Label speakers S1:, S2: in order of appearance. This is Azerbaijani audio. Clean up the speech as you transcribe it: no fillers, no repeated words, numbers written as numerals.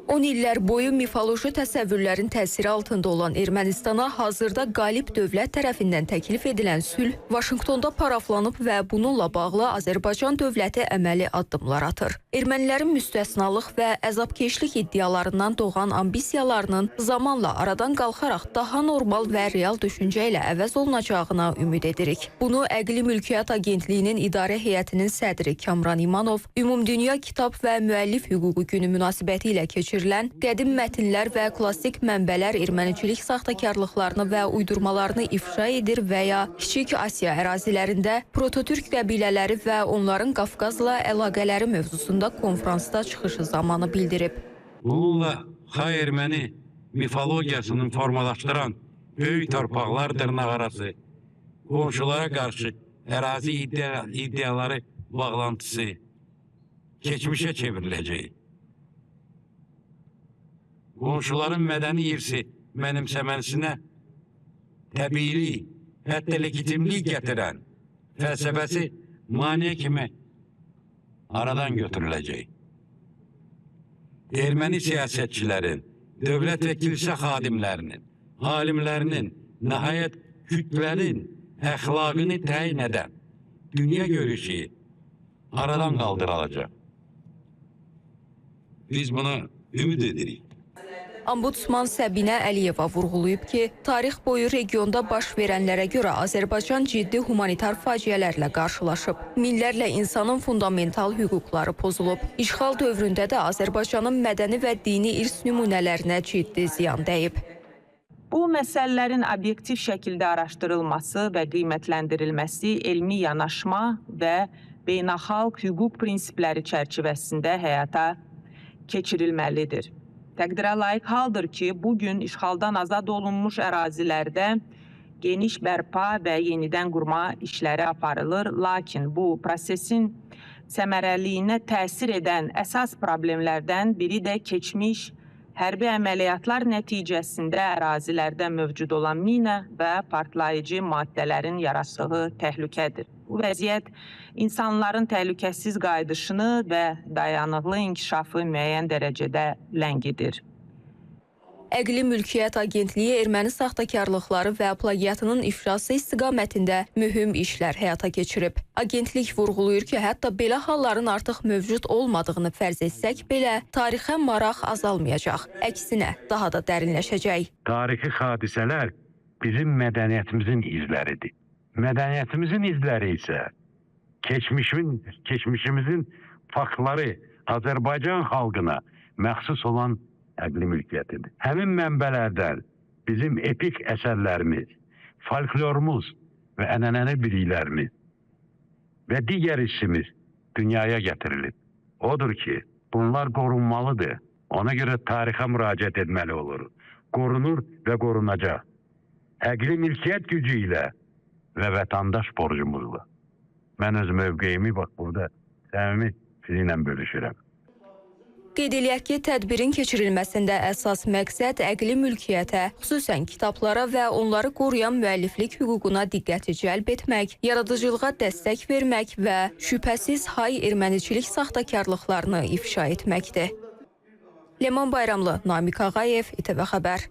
S1: 10 illər boyu mifoloji təsəvvürlərin təsiri altında olan Ermənistana hazırda qalib dövlət tərəfindən təklif edilən sülh Vaşinqtonda paraflanıb və bununla bağlı Azərbaycan dövləti əməli addımlar atır. Ermənilərin müstəsnalıq və əzabkeşlik iddialarından doğan ambisiyalarının zamanla aradan qalxaraq daha normal və real düşüncə ilə əvəz olunacağına ümid edirik. Bunu Əqli Mülkiyyət Agentliyinin idarə heyətinin sədri Kamran İmanov Ümumdünya Kitab və Müəllif Hüququ Günü münasibəti ilə keçirilən qədim mətnlər və klassik mənbələr erməniçilik saxtakarlıqlarını və uydurmalarını ifşa edir və ya Kiçik Asiya ərazilərində prototürk qəbilələri və onların Qafqazla əlaqələri mövzusunda konfransda çıxışı zamanı bildirib.
S2: Bununla Xay erməni mifologiyasını formalaşdıran böyük torpaqlar dırnaqarası qonşulara qarşı ərazi iddiaları bağlantısı keçmişə çevriləcək. Qonşuların mədəni irsi mənimsəməsinə təbiilik, hətta legitimlik gətirən fəlsəfəsi maneə kimi aradan götürüləcək. Erməni siyasətçilərin, dövlət və kilsə xadimlərinin, alimlərinin, nəhayət kütlənin əxlaqını təyin edən dünya görüşü aradan qaldırılacaq. Biz buna ümid edirik.
S1: Ombudsman Səbinə Əliyeva vurğulayıb ki, tarix boyu regionda baş verənlərə görə Azərbaycan ciddi humanitar faciələrlə qarşılaşıb. Minlərlə insanın fundamental hüquqları pozulub. İşğal dövründə də Azərbaycanın mədəni və dini irs nümunələrinə ciddi ziyan dəyib.
S3: Bu məsələlərin obyektiv şəkildə araşdırılması və qiymətləndirilməsi elmi yanaşma və beynəlxalq hüquq prinsipləri çərçivəsində həyata keçirilməlidir. Təqdirə layiq haldır ki, bugün işğaldan azad olunmuş ərazilərdə geniş bərpa və yenidən qurma işləri aparılır. Lakin bu prosesin səmərəliliyinə təsir edən əsas problemlərdən biri də keçmiş hərbi əməliyyatlar nəticəsində ərazilərdə mövcud olan mina və partlayıcı maddələrin yaratdığı təhlükədir. Bu vəziyyət insanların təhlükəsiz qayıdışını və dayanıqlı inkişafı müəyyən dərəcədə ləngidir.
S1: Əqli Mülkiyyət Agentliyi erməni saxtakarlıqları və plagiatının ifşası istiqamətində mühüm işlər həyata keçirib. Agentlik vurğulayır ki, hətta belə halların artıq mövcud olmadığını fərz etsək belə, tarixə maraq azalmayacaq. Əksinə, daha da dərinləşəcək.
S4: Tarixi hadisələr bizim mədəniyyətimizin izləridir. Mədəniyyətimizin izləri isə keçmişimizin faktları Azərbaycan xalqına məxsus olan əqli mülkiyyətidir. Həmin mənbələrdən bizim epik əsərlərimiz, folklorumuz və ənənəni biliklərimiz və digər işimiz dünyaya gətirilib. Odur ki, bunlar qorunmalıdır. Ona görə tarixə müraciət etməli olur. Qorunur və qorunacaq. Əqli mülkiyyət gücü ilə və vətəndaş borcumuzla. Mən öz mövqeyimi bax burada səmimi sizinlə bölüşürəm.
S1: Qeyd eləyək ki, tədbirin keçirilməsində əsas məqsəd əqli mülkiyyətə, xüsusən kitablara və onları qoruyan müəlliflik hüququna diqqəti cəlb etmək, yaradıcılığa dəstək vermək və şübhəsiz hay erməniçilik saxtakarlıqlarını ifşa etməkdir. Ləman Bayramlı, Namiq Ağayev, İTV Xəbər.